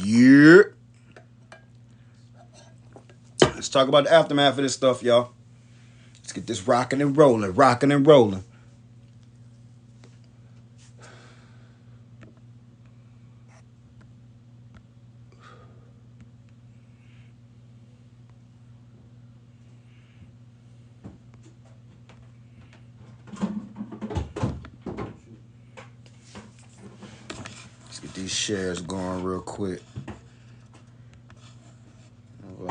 Yeah. Let's talk about the aftermath of this stuff, y'all. Let's get this rocking and rolling, rocking and rolling. Let's get these shares going real quick.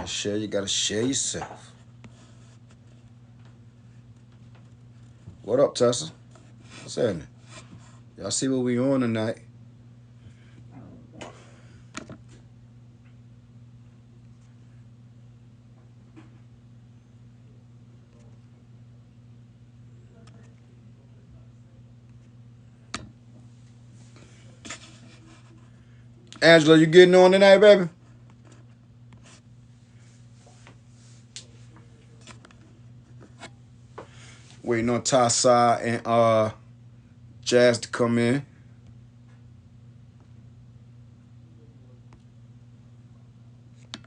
Share, you gotta share yourself. What up, Tessa? What's happening? Y'all see what we on tonight? Angela, you getting on tonight, baby? Waiting on Tassa and Jazz to come in.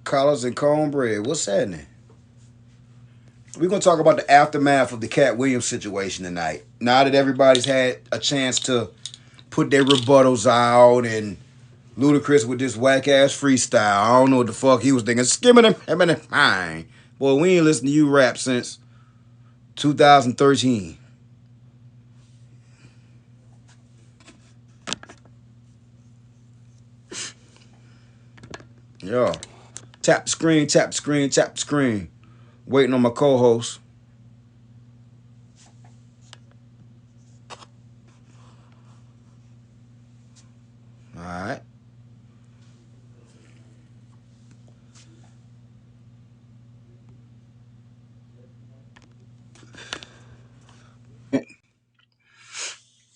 Collars and cornbread. What's happening? We're gonna talk about the aftermath of the Cat Williams situation tonight. Now that everybody's had a chance to put their rebuttals out and Ludacris with this whack ass freestyle. I don't know what the fuck he was thinking. Skimming him, fine. Boy, we ain't listened to you rap since 2013. Yeah. Tap the screen, tap the screen, tap the screen. Waiting on my co-host. All right.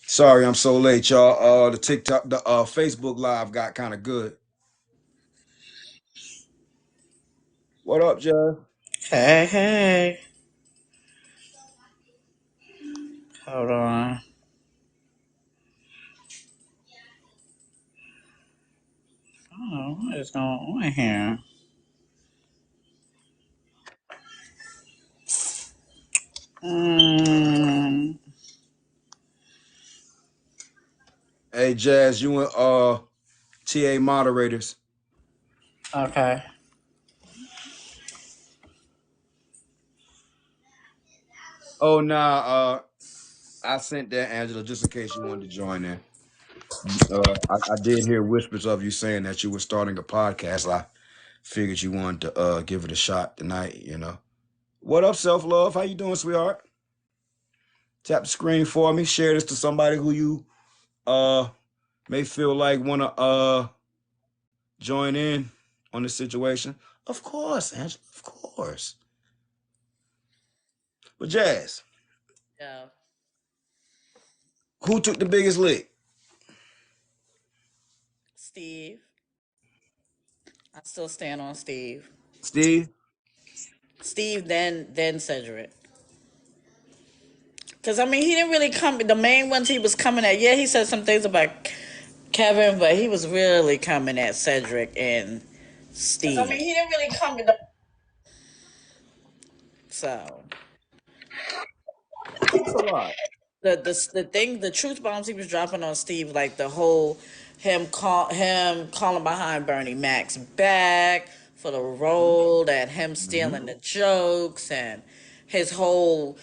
Sorry, I'm so late, y'all. The TikTok, the Facebook Live got kind of good. What up, Jeff? Hey, hey. Hold on. Oh, what is going on here? Mm, Hey, Jazz, you and TA moderators. okay. Oh, nah. I sent that Angela just in case you wanted to join in. I did hear whispers of you saying that you were starting a podcast. I figured you wanted to give it a shot tonight. What up, self love? How you doing, sweetheart? Tap the screen for me. Share this to somebody who you uh may feel like wanna join in on the situation. Of course, Angela. Of course. But Jazz, Yeah. who took the biggest lick? Steve. I still stand on Steve. Steve? Steve, then Cedric. Because, I mean, he didn't really come. The main ones he was coming at, yeah, he said some things about Kevin, but he was really coming at Cedric and I Steve. mean, he didn't really come to the So. It's a lot. The truth bombs he was dropping on Steve, like the whole him calling behind Bernie Mac's back for the role, that him Mhm. stealing the jokes, and his whole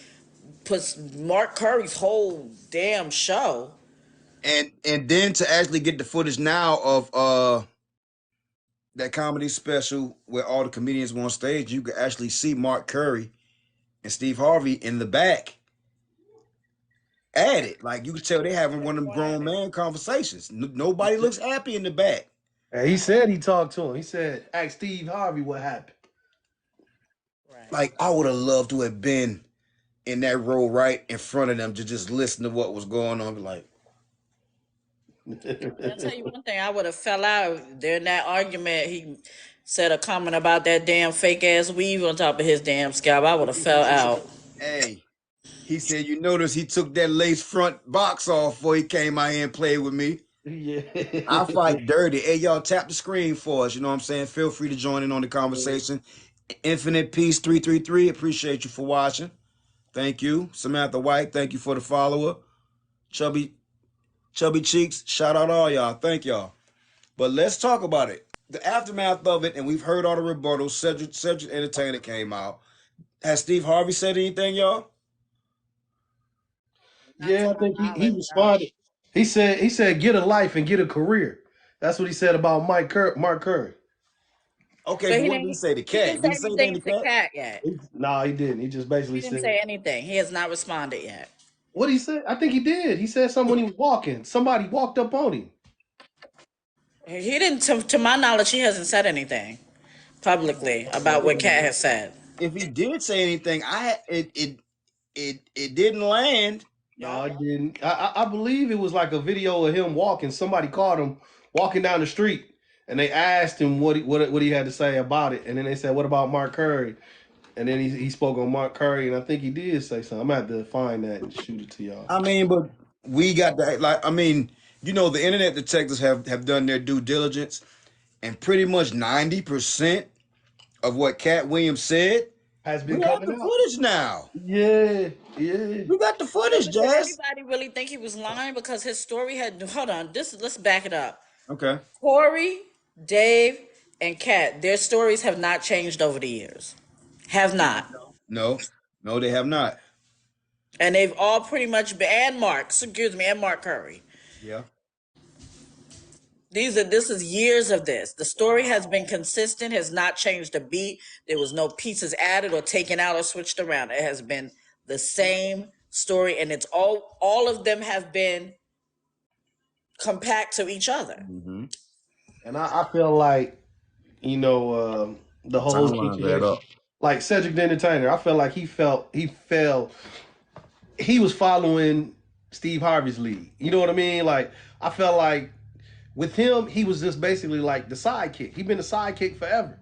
puts Mark Curry's whole damn show. And then to actually get the footage now of that comedy special where all the comedians were on stage, you could actually see Mark Curry and Steve Harvey in the back at it. Like you could tell they having one of them grown man conversations. Nobody looks happy in the back. And he said he talked to him. He said, ask Steve Harvey what happened. Right. Like I would have loved to have been in that row right in front of them to just listen to what was going on. Be like, I'll tell you one thing, I would have fell out during that argument. He said a comment about that damn fake ass weave on top of his damn scalp. I would have fell out. hey, he said, you notice he took that lace front box off before he came out here and played with me. I Yeah. fight dirty. Hey, y'all, tap the screen for us. You know what I'm saying? Feel free to join in on the conversation. Infinite Peace 333. Appreciate you for watching. Thank you. Samantha White, thank you for the follower. Chubby Chubby Cheeks, shout out all y'all. Thank y'all. But let's talk about it. The aftermath of it, and we've heard all the rebuttals. Cedric Entertainer came out. Has Steve Harvey said anything, y'all? Not to Yeah, I my think he knowledge, no. responded. He said get a life and get a career. That's what he said about Mark Curry. Okay, But but he what did he didn't. say to He didn't Cat? Did say he say anything anything to to Cat? Cat yet. No, he didn't. He just basically He didn't said say anything. He has not responded yet. what he said. I think he did. He said something when he was walking. Somebody walked up on him. He didn't. To my knowledge, he hasn't said anything publicly about what Cat has said. If he did say anything, it didn't land. No, I didn't. I believe it was like a video of him walking. Somebody caught him walking down the street, and they asked him what he had to say about it. And then they said, "What about Mark Curry?" And then he spoke on Mark Curry, and I think he did say something. I'm gonna have to find that and shoot it to y'all. I mean, but we got that. Like, I mean, the internet detectives have done their due diligence, and pretty much 90% of what Cat Williams said, Has we been have coming the out. footage now. Yeah, yeah. We got the Yeah, footage, but did Jazz. anybody really think he was lying? Because his story had. Hold on. Let's back it up. Okay. Corey, Dave, and Kat, their stories have not changed over the years. Have not. No, no, they have not. And they've all pretty much been, and Mark, excuse me, and Mark Curry. Yeah. This is years of this. The story has been consistent, has not changed a beat. There was no pieces added or taken out or switched around. It has been the same story, and it's all of them have been compact to each other. Mm-hmm. And I feel like the whole Timelines add situation, up. like Cedric the Entertainer. I felt like he was following Steve Harvey's lead. You know what I mean? Like I felt like with him, he was just basically like the sidekick. He'd been the sidekick forever.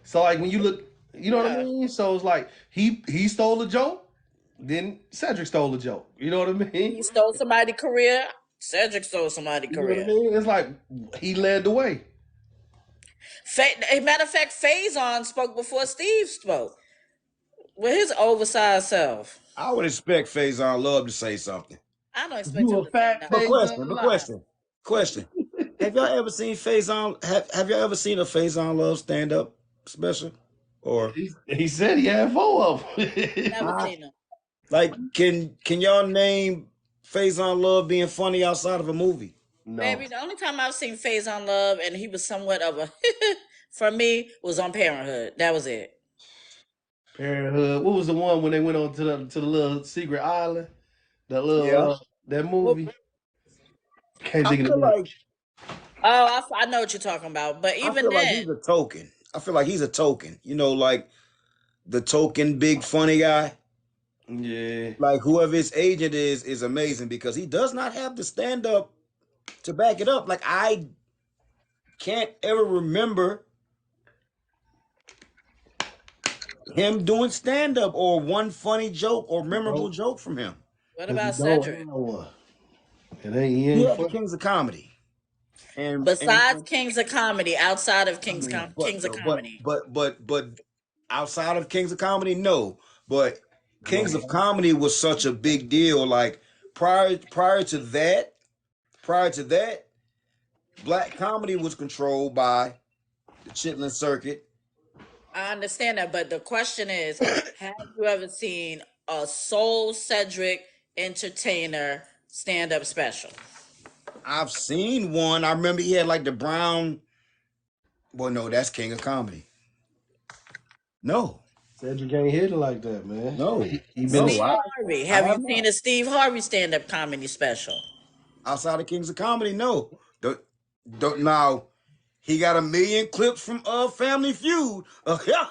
So like when you look, you know what I Yeah. mean? So it's like he stole a joke, then Cedric stole a joke. You know what I mean? He stole somebody's career. Cedric stole somebody's You know what I career. mean? It's like he led the way. A matter of fact, Faison spoke before Steve spoke with his oversized self. I would expect Faison Love to say something. I don't expect You him a to say fat But nothing. face question, on. but Lie. question. Have y'all ever seen Faison? Have y'all ever seen a Faison Love stand up special? Or He said he had four of them. Never seen him. like can y'all name Faison Love being funny outside of a movie? No. Baby, the only time I've seen Faison Love and he was somewhat of a for me was on Parenthood. That was it. Parenthood. What was the one when they went on to the little secret island? That Yeah. little that Well, movie. Can't I think of the feel name. like I know what you're talking about, but I even feel like then, he's a token. I feel like he's a token. Like the token big funny guy. Yeah. Like whoever his agent is amazing because he does not have the stand up to back it up. Like I can't ever remember him doing stand up or one funny joke or memorable Nope. joke from him. what Cause he about don't have Cedric? one. He He ain't had the funny. Kings of Comedy, Besides and Kings of Comedy, outside of I mean, Kings of Comedy, but outside of Kings of Comedy, no. But Kings of No. Comedy was such a big deal. Like prior to that, black comedy was controlled by the Chitlin Circuit. I understand that. But the question is, have you ever seen a Soul Cedric entertainer stand up special? I've seen one. I remember he had like the brown. Well, no, that's King of Comedy. No, Cedric ain't hit it like that, man. no, He been no. Steve I Harvey. I Have you have seen not. a Steve Harvey stand up comedy special? Outside of Kings of Comedy, no. Don't now. He got a million clips from Family Feud. Yeah,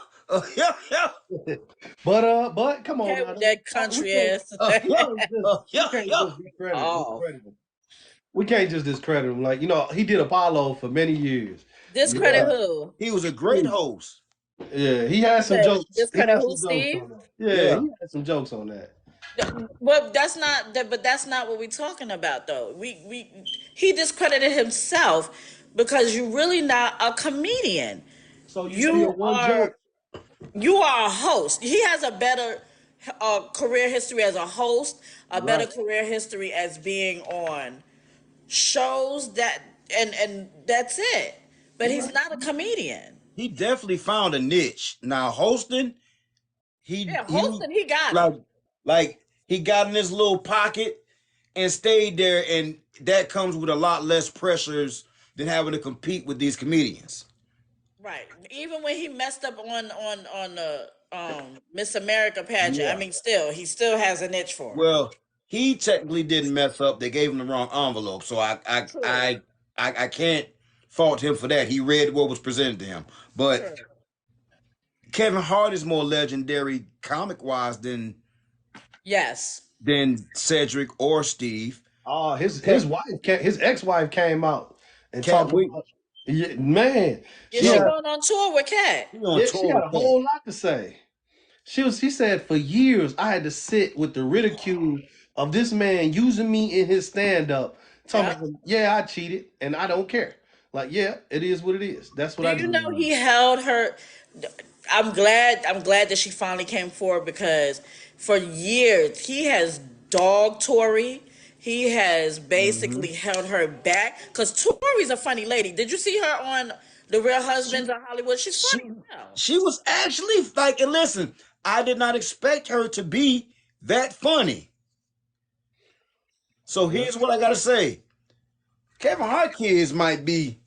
yeah, yeah. but come on Okay, now. with that We country can't ass. Yeah, we yeah, can't yeah. just Oh, discredit him. We can't just discredit him. Like, he did Apollo for many years. You discredit Yeah. know, who? He was a great host. yeah, he had You some said jokes. He discredit had who, some jokes Steve? on that. Yeah, Yeah. he had some jokes on that. But that's not what we're talking about though. He discredited himself because you're really not a comedian. So you still You one are joke. you are a host. He has a better career history as a host, a better Right. career history as being on shows that and that's it. But You're he's right. not a comedian. He definitely found a niche. Now hosting, Yeah, he hosting he got like it. he got in his little pocket and stayed there, and that comes with a lot less pressures than having to compete with these comedians. Right. Even when he messed up on the Miss America pageant, I Yeah. mean, still he still has a niche for it. Well, he technically didn't mess up. They gave him the wrong envelope, so True. I can't fault him for that. He read what was presented to him. But True. Kevin Hart is more legendary comic wise Yes. than Cedric or Steve. Oh, Cat, his ex-wife came out and Cat talked we about, yeah, man. Yeah, She she had no, going on tour with Cat. he on yeah, she tour had a with Cat. whole lot to say. She said for years I had to sit with the ridicule of this man using me in his stand-up. Talking Yeah. about, yeah, I cheated and I don't care. Like, yeah, it is what it is. That's what Do I you do. know he held her? I'm glad that she finally came forward because for years he has dogged Tori. He has Mm-hmm. basically held her back because Tori's a funny lady. Did you see her on The Real She Husbands of Hollywood? She's she funny as hell. she was actually like, and listen, I did not expect her to be that funny. So Yeah. here's what I gotta say. Kevin Hart kids might be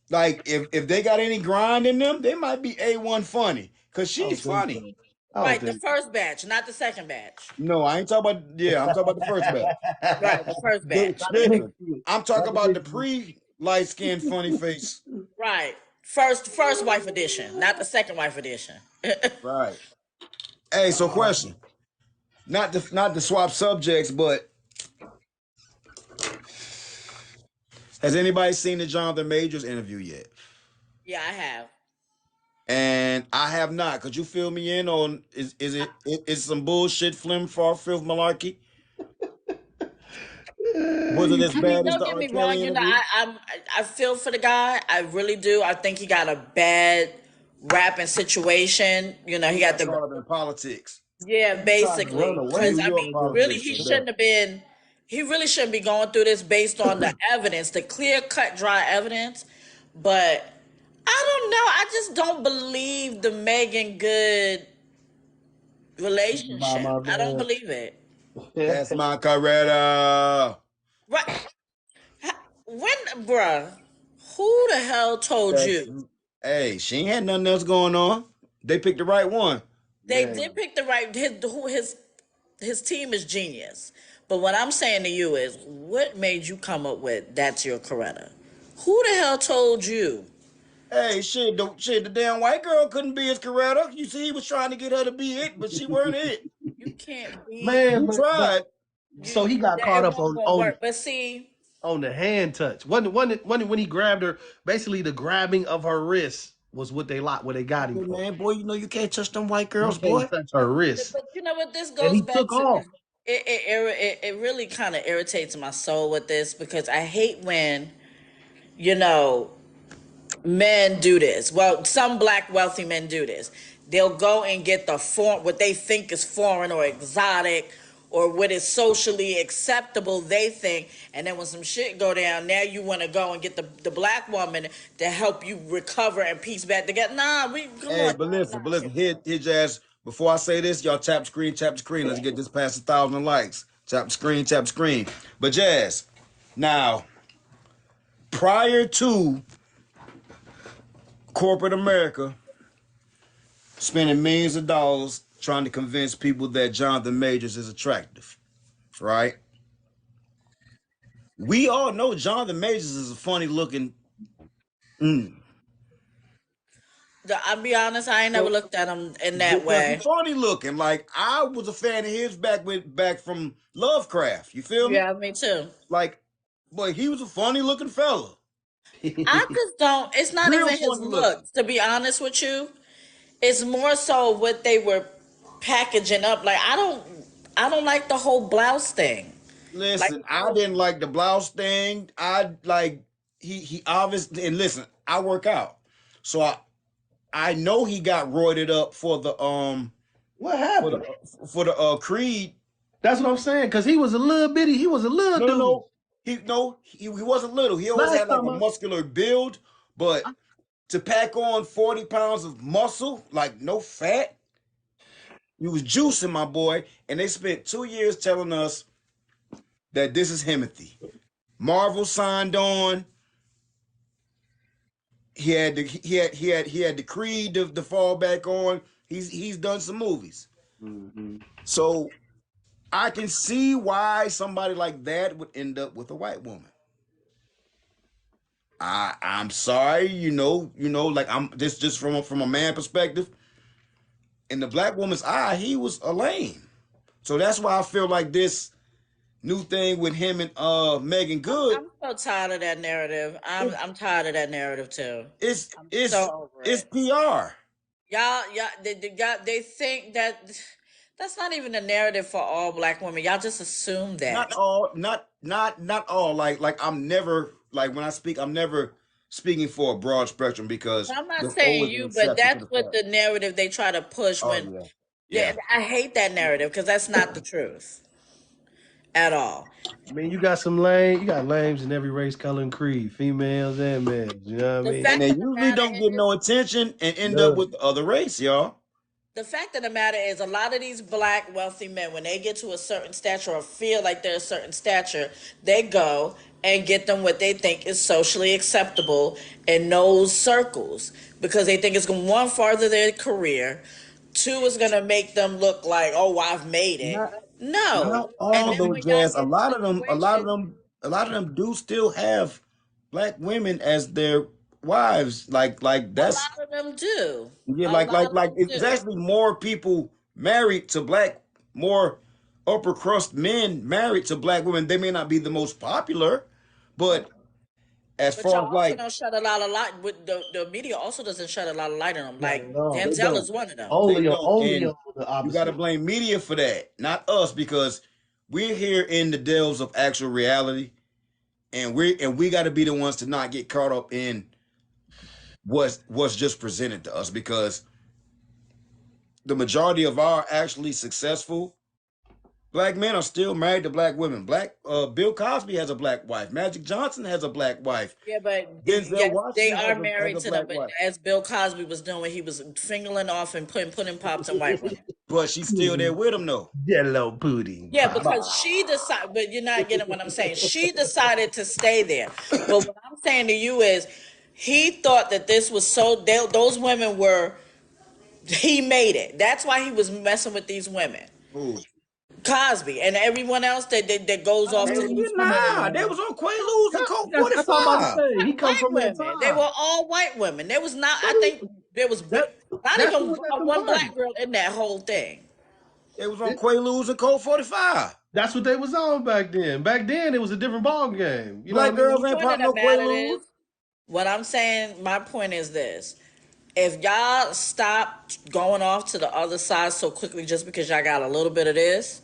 like, if they got any grind in them, they might be A1 funny. Cause I don't she's think funny. so. I don't Right, the think first batch, not the second batch. No, I ain't talking about, yeah, I'm talking about the first batch. Right, the first batch. Not the big Listen, two. I'm talking Not the about big the two. pre light skinned funny face. Right, first wife edition, not the second wife edition. Right. Hey, so question. Not to swap subjects, but has anybody seen the Jonathan Majors interview yet? Yeah, I have. And I have not. Could you fill me in on, is some bullshit flim far filth malarkey? Was it You as I mean, bad as don't the get R. me Kelly wrong. interview? I feel for the guy. I really do. I think he got a bad rapping situation. He He got got the caught up in politics. yeah, he tried to run basically. away Because New I York mean, from really, politics he at shouldn't that. have been. He really shouldn't be going through this based on the evidence, the clear cut, dry evidence. But I don't know. I just don't believe the Megan Good by relationship. my I don't man. believe it. That's my Coretta. Right? When, bruh, who the hell told That's you? Hey, she ain't had nothing else going on. They picked the right one. They Man, did pick the right his team is genius. But what I'm saying to you is, what made you come up with that's your Coretta? Who the hell told you? Hey, the damn white girl couldn't be his Coretta. You see, he was trying to get her to be it, but she weren't it. You can't be man, He but tried. so he got caught it up won't on gonna work. But see, the hand touch. When he grabbed her, basically the grabbing of her wrist was what they got him Hey, for. man, boy, you know you can't touch them white You girls, can't boy. touch her wrist, but you know what this and goes he back took to. off. It really kind of irritates my soul with this because I hate when you know men do this. Well, some black wealthy men do this. They'll go and get what they think is foreign or exotic or what is socially acceptable they think, and then when some shit go down, now you want to go and get the black woman to help you recover and piece back together. Nah, we come Hey, on. but listen, hit your ass. Before I say this, y'all tap the screen. Let's get this past 1,000 likes. Tap the screen. But Jazz, now, prior to corporate America spending millions of dollars trying to convince people that Jonathan Majors is attractive, right? We all know Jonathan Majors is a funny looking. Mm. I'll be honest, I ain't never So looked at him in that because way. he's funny looking, like I was a fan of his back from Lovecraft. You feel me? Yeah, me too. Like, boy, he was a funny looking fella, I just don't. It's not real even his funny looking. looks, to be honest with you. It's more so what they were packaging up. Like I don't. I don't like the whole blouse thing. Like, Listen, I didn't like the blouse thing. I like he obviously, and listen, I work out, so I know he got roided up What for happened? the Creed. That's what I'm saying. Cause he was a little bitty. He was a little No, no, dude. no. He wasn't little. He always Last had like time a muscular build, but to pack on 40 pounds of muscle, like no fat, he was juicing, my boy. And they spent 2 years telling us that this is Himothy. Marvel signed on. He had the Creed to fall back on. He's done some movies. mm-hmm. So I can see why somebody like that would end up with a white woman. I'm sorry, like I'm just from a man perspective. In the black woman's eye, he was a lame. So that's why I feel like this new thing with him and Megan Good, I'm so tired of that narrative. it, I'm tired of that narrative too. it's I'm it's so over it's it. PR. Y'all, they think that that's not even a narrative for all black women. Y'all just assume Not that. all, not all. Like I'm never like when I speak, I'm never speaking for a broad spectrum because I'm not there's saying always an you, but exception to that's the what fact. the narrative they try to push Oh when yeah, yeah. I hate that narrative because that's not the truth at all. I mean, you got lames in every race, color, and creed, females and males. You know what I The mean? And fact they of the usually matter don't get is, no attention and end up None. with the other race, y'all. the fact of the matter is, a lot of these black wealthy men, when they get to a certain stature or feel like they're a certain stature, they go and get them what they think is socially acceptable in those circles because they think it's going to, one, farther their career, two, is going to make them look like, oh, I've made it. Not No. not And all then though, when y'all Jazz. get in situations, A lot of them do still have black women as their wives. Like a that's lot of them do. yeah, A lot of like them it's do. actually more people married to more upper crust men married to black women. They may not be the most popular, but as But far y'all as also like don't shed a lot of light. With the media also doesn't shed a lot of light on them. Not Like at all. they Denzel don't, is one of them. they Only on don't, only and on the you got to opposite. blame media for that, not us, because we're here in the delves of actual reality, and we got to be the ones to not get caught up in what's just presented to us because the majority of our actually successful black men are still married to black women. Bill Cosby has a black wife. Magic Johnson has a black wife. Yeah, but Denzel yes, they Washington are has married a to them. black But wife, as Bill Cosby was doing, he was fingering off and putting pops on white women. but she's still there with him though. Yellow pudding Yeah, pop. because she decided. But you're not getting what I'm saying. She decided to stay there. But what I'm saying to you is, he thought that this was so. Those women were. He made it. That's why he was messing with these women. Ooh. Cosby and everyone else that goes off to these Come on, Nah, they man. was on Quaaludes and Colt That's what I'm about to 45. say. He come white from that women. They time. were all white women. There was not. I think there was That not that's even who was at the one party. black girl in that whole thing. They was on Quaaludes and Colt 45. That's what they was on back then. Back then, it was a different ball game. You know Black what I girls mean? ain't Point pop of the no matter Quaaludes. is, what I'm saying. My point is this: if y'all stop going off to the other side so quickly just because y'all got a little bit of this,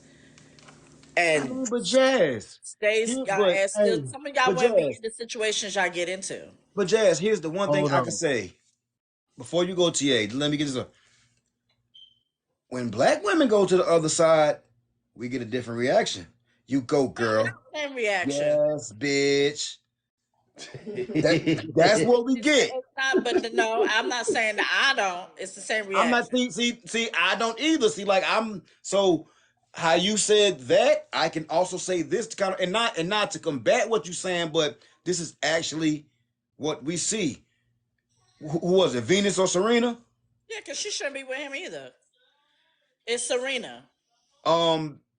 I and mean, but Jazz, stays here, y'all and still, Hey, some of y'all but wouldn't be Jazz, in the situations y'all get into. but Jazz, here's the one thing hold I can on. say before you go, TA. Let me get this up. When black women go to the other side, we get a different reaction. You go, girl. Same reaction. Yes, bitch. That's what we get. It's not, but no, I'm not saying that I don't. It's the same I'm not reaction. see. I don't either. See, like I'm so. How you said that, I can also say this to kind of and not to combat what you're saying, but this is actually what we see. Who was it? Venus or Serena? Yeah, because she shouldn't be with him either. It's Serena.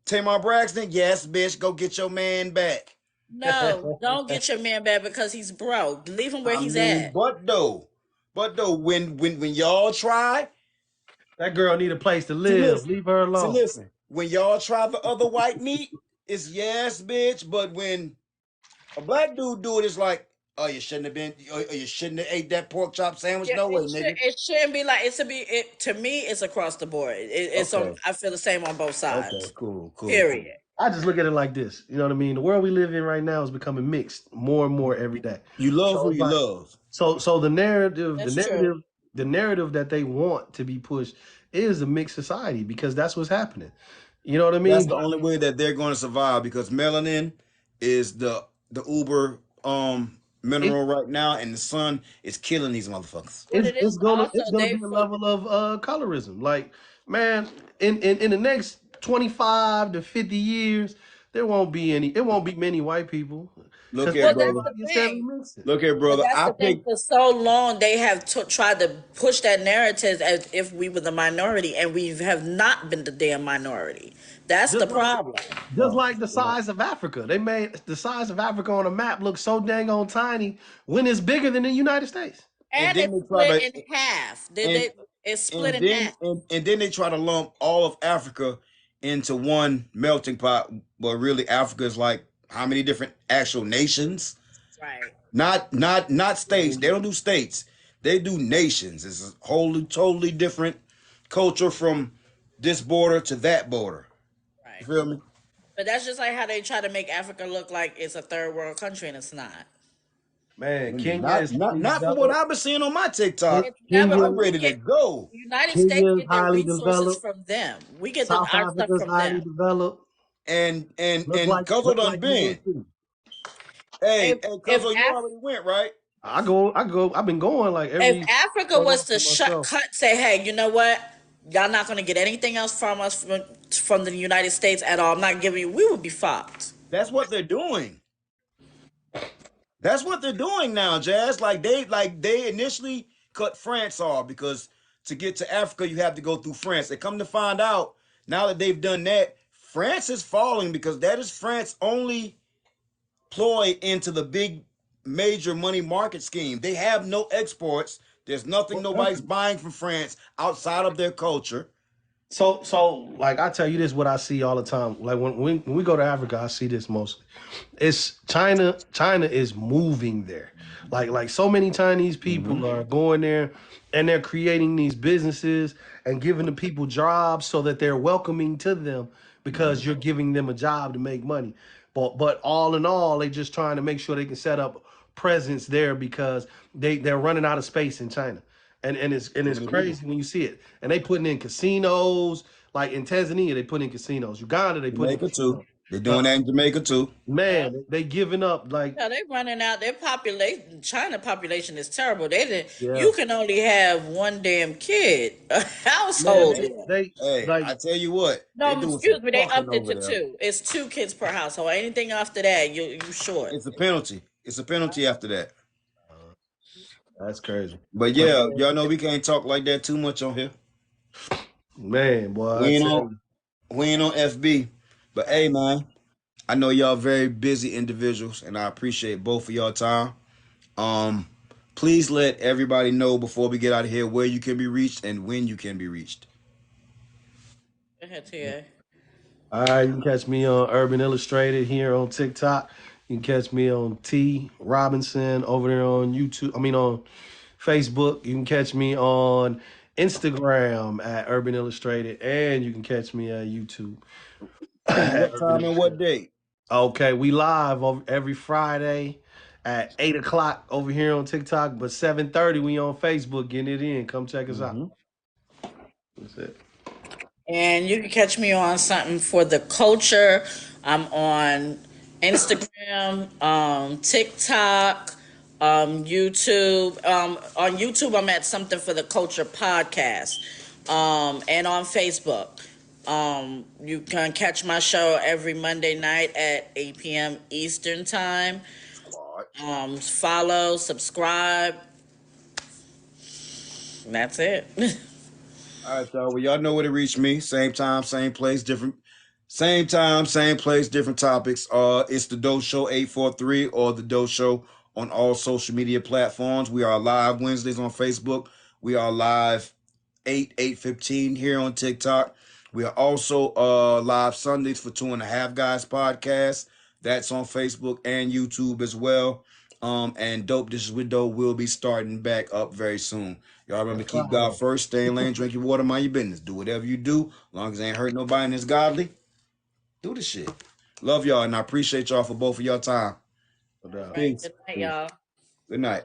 Tamar Braxton. Yes, bitch. Go get your man back. No, don't get your man back because he's broke. Leave him where I he's mean, at. but though, when y'all try, That girl need a place to see, live. listen, Leave her see, alone. listen. When y'all try the other white meat, it's yes, bitch. But when a black dude do it, it's like Oh, you shouldn't have been. Oh, you shouldn't have ate that pork chop sandwich. Yeah, No way, nigga. it shouldn't be like it should be. It to me, it's across the board. It's on. Okay. I feel the same on both Okay. sides. Cool. Cool. Cool. Period. I just look at it like this. You know what I mean? The world we live in right now is becoming mixed more and more every day. You love So who it's you like love. so That's true. the narrative that they want to be pushed is a mixed society because that's what's happening. You know what I That's mean? the only way that they're going to survive because melanin is the uber It, mineral right now, and the sun is killing these motherfuckers. What it it's is gonna also it's gonna they be a level of colorism. Like, man, in the next 25 to 50 years, it won't be many white people. Look Because here, well, that's brother. the everybody is heavily thing. mixed. Look here, But brother. that's I the thing. picked. For so long, they have tried to push that narrative as if we were the minority, and we have not been the damn minority. That's the Just like problem. just like the size of Africa. They made the size of Africa on a map look so dang on tiny when it's bigger than the United States. And And then it's they try split to in half. Did and they? It's split and in then half. and then they try to lump all of Africa into one melting pot. But really, Africa is like how many different actual nations? Right. Not states. They don't do states. They do nations. It's a wholly totally different culture from this border to that border. You Right. feel me? But that's just like how they try to make Africa look like it's a third world country, and it's not. Man, Kenya Not is not highly not from what developed. I've been seeing on my TikTok. It's never. I'm Kenya, We ready to get go. the United States Kenya is get their highly resources developed. from them. We get South our stuff Africa is from them. highly developed. And Cuzzo Look done like yours been. too. Hey, If Cuzzo, you already went, right? I go. I've been going like If every Africa 4 was months to for myself. say, hey, you know what? Y'all not going to get anything else from us from the United States at all. I'm not giving you. We would be fucked. That's what they're doing. That's what they're doing now, Jazz. Like they initially cut France off because to get to Africa you have to go through France. They come to find out now that they've done that, France is falling because that is France only ploy into the big major money market scheme. They have no exports. There's nothing nobody's buying from France outside of their culture. So like I tell you this, what I see all the time. Like when we go to Africa, I see this mostly. It's China. China is moving there. Like so many Chinese Mm-hmm. people are going there, and they're creating these businesses and giving the people jobs so that they're welcoming to them Mm-hmm. because you're giving them a job to make money. But all in all, they just trying to make sure they can set up presence there because they're running out of space in China. And it's Truly do. crazy when you see it. And they putting in casinos, like in Tanzania, they put in casinos. Uganda, they put in Jamaica too. casinos. They're Uh, doing that in Jamaica too. Yeah. man, they giving up like Yeah, they running out. Their population, China population is terrible. They didn't. yeah, You can only have one damn kid a man, household there. they Hey, like I tell you what, they're No, doing some excuse me. They fucking upped it over to there. two. It's 2 kids per household. Anything after that, you short. It's a penalty. It's a penalty after that. that's crazy. But But yeah, y'all know we can't talk like that too much on here. man, boy, I We ain't tell on you, we ain't on FB. But hey Right. man, I know y'all very busy individuals and I appreciate both of y'all time. Um please let everybody know before we get out of here where you can be reached and when you can be reached. Go ahead, TA. all right, you can catch me on Urban Illustrated here on TikTok. You can catch me on T Robinson over there on YouTube. I mean on Facebook. You can catch me on Instagram at Urban Illustrated, and you can catch me at YouTube And at what Urban time and what Illustrated. date? Okay, we live every Friday at 8 o'clock over here on TikTok, but 7:30 we on Facebook getting it in. Come check us out. Mm-hmm. That's it. And you can catch me on something for the culture. I'm on Instagram, TikTok, YouTube. On YouTube, I'm at something for the culture podcast, and on Facebook. You can catch my show every Monday night at 8 p.m. Eastern time. Squad. Follow, subscribe. And that's it. All right, y'all. Well, y'all know where to reach me. Same time, same place, different. Same time, same place, different topics. It's the Doe Show 843 or the Doe Show on all social media platforms. We are live Wednesdays on Facebook. We are live 8:15 here on TikTok. We are also live Sundays for Two and a Half Guys podcast. That's on Facebook and YouTube as well. And Dope Dishes with Dope will be starting back up very soon. Y'all remember, That's keep right. God first, stay in lane, drink your water, mind your business. Do whatever you do, as long as it ain't hurt nobody and it's godly. Do the shit. Love y'all, and I appreciate y'all for both of y'all time. No doubt. Right. Peace. Good night, Peace. y'all. Good night.